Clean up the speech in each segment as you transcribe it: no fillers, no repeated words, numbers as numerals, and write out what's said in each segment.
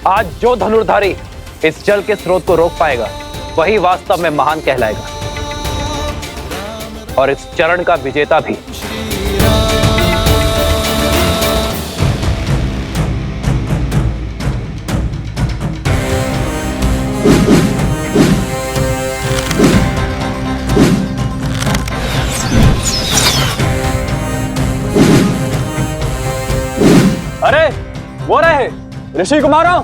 आज जो धनुर्धारी इस जल के स्रोत को रोक पाएगा वही वास्तव में महान कहलाएगा और इस चरण का विजेता भी। अरे वो रहे ऋषि कुमारों।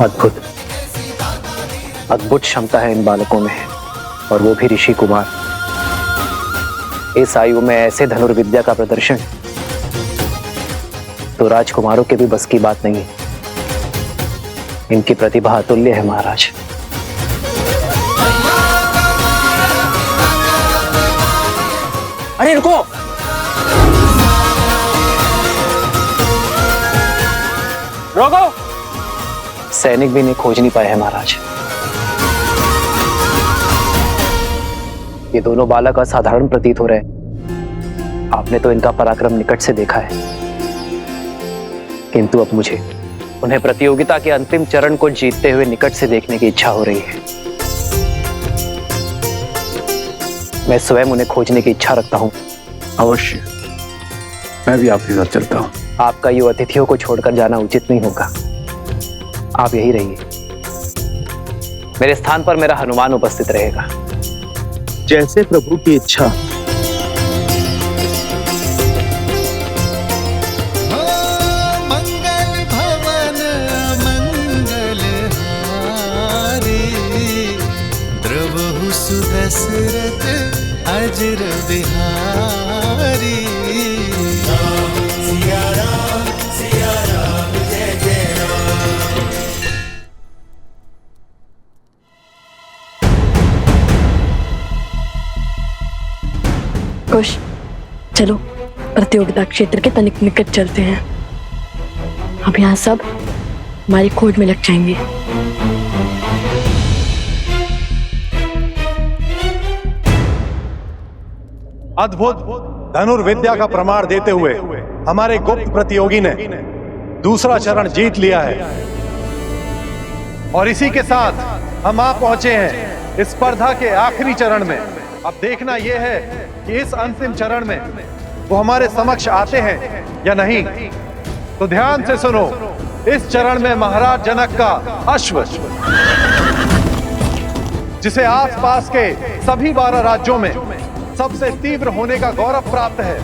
अद्भुत अद्भुत क्षमता है इन बालकों में, और वो भी ऋषि कुमार। इस आयु में ऐसे धनुर्विद्या का प्रदर्शन तो राजकुमारों के भी बस की बात नहीं। इनकी प्रतिभा अतुल्य है महाराज। अरे रुको, रोको। सैनिक भी इन्हें खोज नहीं पाए हैं महाराज। ये दोनों बालक असाधारण प्रतीत हो रहे हैं। आपने तो इनका पराक्रम निकट से देखा है, किंतु अब मुझे उन्हें प्रतियोगिता के अंतिम चरण को जीतते हुए निकट से देखने की इच्छा हो रही है। मैं स्वयं उन्हें खोजने की इच्छा रखता हूँ। अवश्य, मैं भी आपके साथ चलता हूँ। आपका ये अतिथियों को छोड़कर जाना उचित नहीं होगा। आप यही रहिए। मेरे स्थान पर मेरा हनुमान उपस्थित रहेगा। जैसे प्रभु की इच्छा। मंगल भवन मंगल हारी, द्रवहु सुदशरथ अजर बिहारी। सिया राम जय जय राम। कुश, चलो प्रतियोगिता क्षेत्र के तनिक निकट चलते हैं। अब यहाँ सब हमारी खोज में लग जाएंगे। अद्भुत धनुर्विद्या का प्रमाण देते हुए हमारे गुप्त प्रतियोगी ने दूसरा चरण जीत लिया है, और इसी के साथ हम आ पहुंचे हैं इस स्पर्धा के आखिरी चरण में। अब देखना यह है कि इस अंतिम चरण में वो हमारे समक्ष आते हैं या नहीं। तो ध्यान से सुनो, इस चरण में महाराज जनक का अश्व, जिसे आसपास के सभी 12 राज्यों में सबसे तीव्र होने का गौरव प्राप्त है,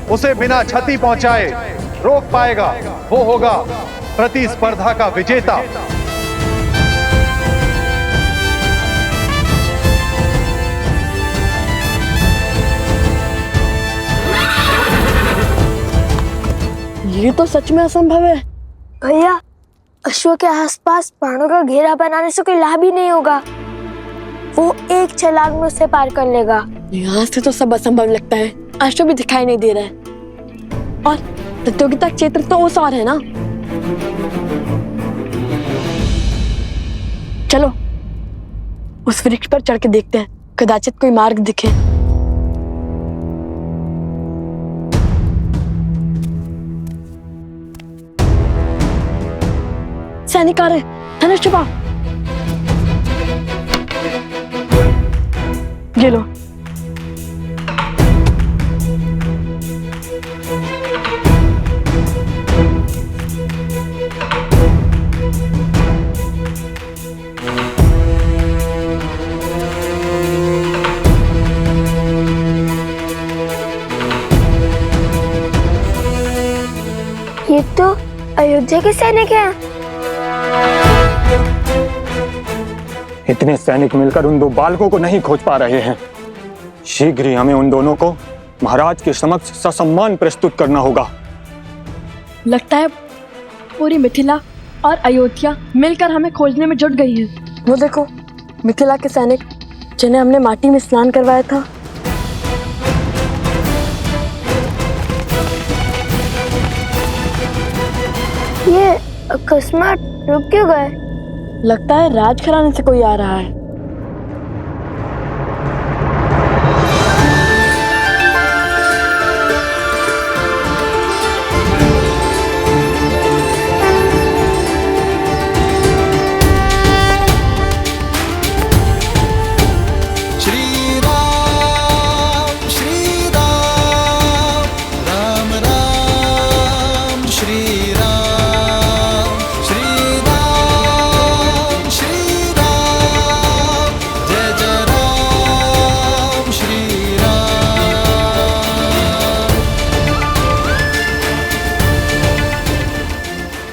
उसे बिना क्षति पहुंचाए रोक पाएगा वो होगा प्रतिस्पर्धा का विजेता। ये तो सच में असंभव है। भैया, अश्व के आसपास बाणों का घेरा बनाने से कोई लाभ ही नहीं होगा। वो एक छलांग में उसे पार कर लेगा। यहाँ से तो सब असंभव लगता है। अश्व भी दिखाई नहीं दे रहा है, और प्रतियोगिता क्षेत्र तो उस और है ना। चलो उस वृक्ष पर चढ़ के देखते हैं, कदाचित कोई मार्ग दिखे। सैनिक आ रहे, धनुष छुपा। ये लो। मुझे किस सैनिक है? इतने सैनिक मिलकर उन दो बालकों को नहीं खोज पा रहे हैं। शीघ्र ही हमें उन दोनों को महाराज के समक्ष ससम्मान प्रस्तुत करना होगा। लगता है पूरी मिथिला और अयोध्या मिलकर हमें खोजने में जुट गई है। वो देखो, मिथिला के सैनिक जिन्हें हमने माटी में स्नान करवाया था। ये अकस्मात रुक क्यों गए? लगता है राजघराने से कोई आ रहा है।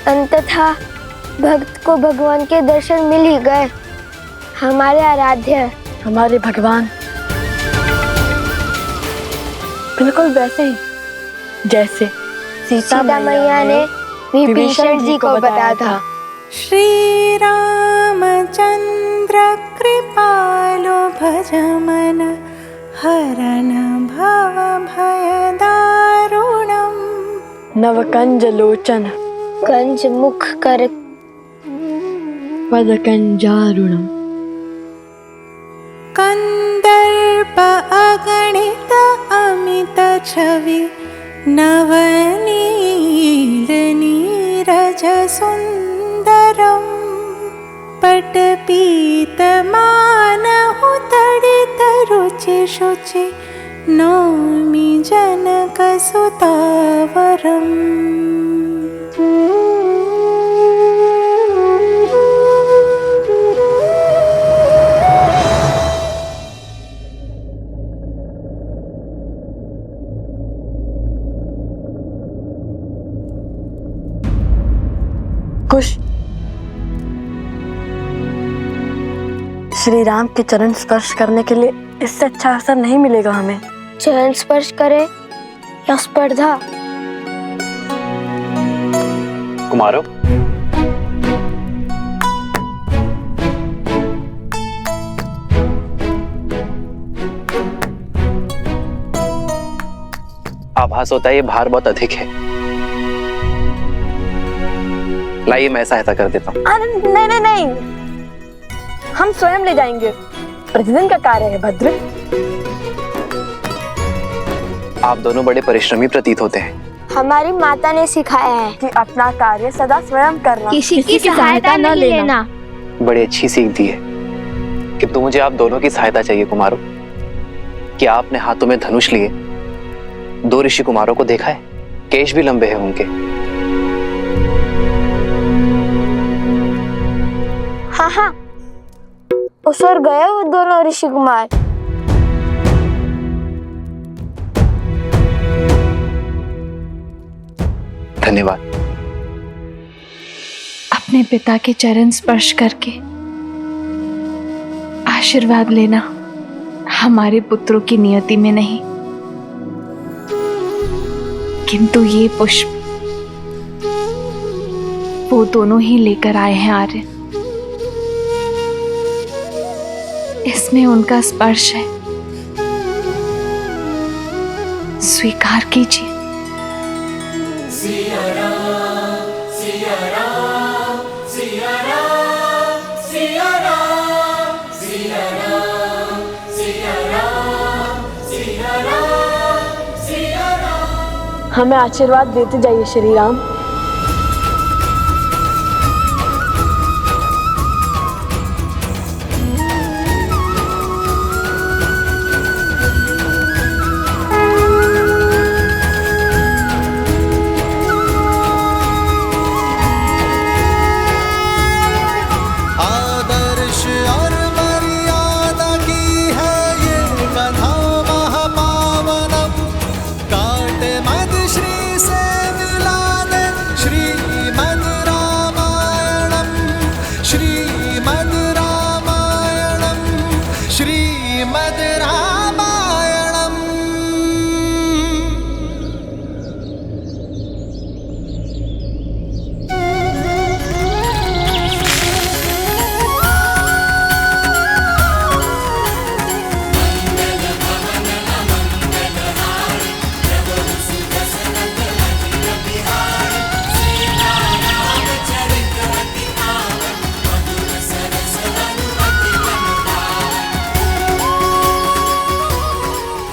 अंततः भक्त को भगवान के दर्शन मिल ही गए। हमारे आराध्य, हमारे भगवान, बिल्कुल वैसे ही जैसे सीता मैया ने विभीषण जी को बताया था। श्री रामचंद्र कृपालो भजमन हरण भव भय दारुणम नवकंज लोचन कंज मुख कर पदकंजारुणम कंदर्प अगणित अमित छवि नवनील नीरज सुंदरम पटपीत मानहु तडित रुचि शुचि नौमि जनक सुतावरम। कुश, श्री राम के चरण स्पर्श करने के लिए इससे अच्छा अवसर नहीं मिलेगा हमें। चरण स्पर्श करे या स्पर्धा? कुमारों, आभास होता है ये भार बहुत अधिक है। लाइए मैं सहायता कर देता हूँ। नहीं नहीं नहीं, हम स्वयं ले जाएंगे। प्रतिदिन का कार्य है भद्र। आप दोनों बड़े परिश्रमी प्रतीत होते हैं। हमारी माता ने सिखाया है कि अपना कार्य सदा स्वयं करना, किसी की सहायता नहीं लेना। बड़ी अच्छी सीख दी है। किंतु मुझे आप दोनों की सहायता चाहिए कुमारों। क्या आपने हाथों में धनुष लिए दो ऋषि कुमारों को देखा है? केश भी लंबे हैं उनके। हाँ हाँ, उस ओर गए वो दोनों ऋषि कुमार। धन्यवाद। अपने पिता के चरण स्पर्श करके आशीर्वाद लेना हमारे पुत्रों की नियति में नहीं, किंतु ये पुष्प वो दोनों ही लेकर आए हैं आर्य। इसमें उनका स्पर्श है, स्वीकार कीजिए। सिया राम, सिया राम, सिया राम, सिया राम, सिया राम, सिया राम, सिया राम, सिया राम। हमें आशीर्वाद देते जाइए श्री राम।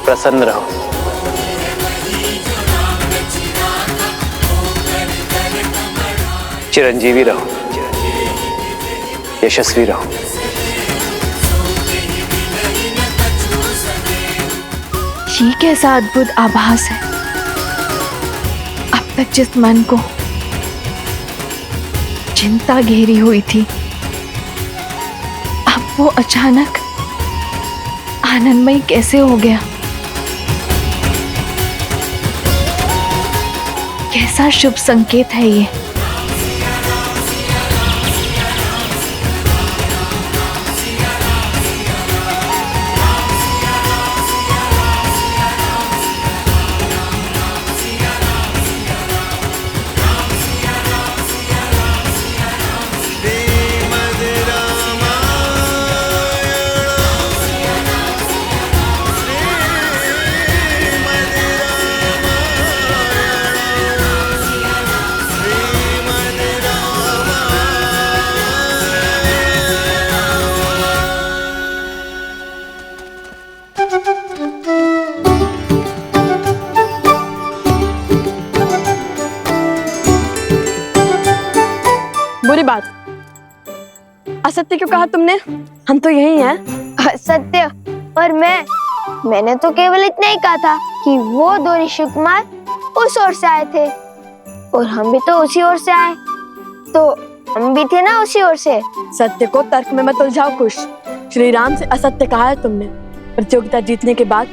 प्रसन्न रहो। चिरंजीवी रहो, यशस्वी रहो। ये कैसा अद्भुत आभास है। अब तक जिस मन को चिंता घेरी हुई थी, अब वो अचानक आनंदमय कैसे हो गया। कैसा शुभ संकेत है ये। बुरी बात, असत्य क्यों कहा तुमने? हम तो यही हैं। सत्य और मैंने तो केवल इतना ही कहा था कि वो दो ऋषि कुमार उस ओर से आए थे और हम भी तो उसी ओर से आए, तो हम भी थे ना उसी ओर से। सत्य को तर्क में मत उलझाओ खुश। श्री राम से असत्य कहा है तुमने। प्रतियोगिता जीतने के बाद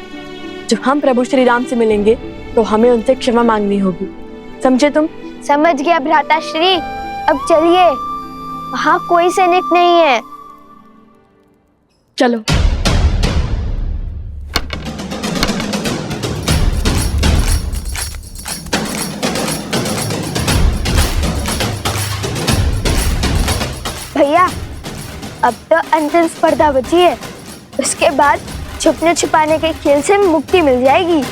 जब हम प्रभु श्री राम से मिलेंगे तो हमें उनसे क्षमा मांगनी होगी, समझे तुम? समझ गया भ्राता श्री। अब चलिए, वहाँ कोई सैनिक नहीं है। चलो। भैया, अब तो अंतिम स्पर्धा बची है, उसके बाद छुपने छुपाने के खेल से मुक्ति मिल जाएगी।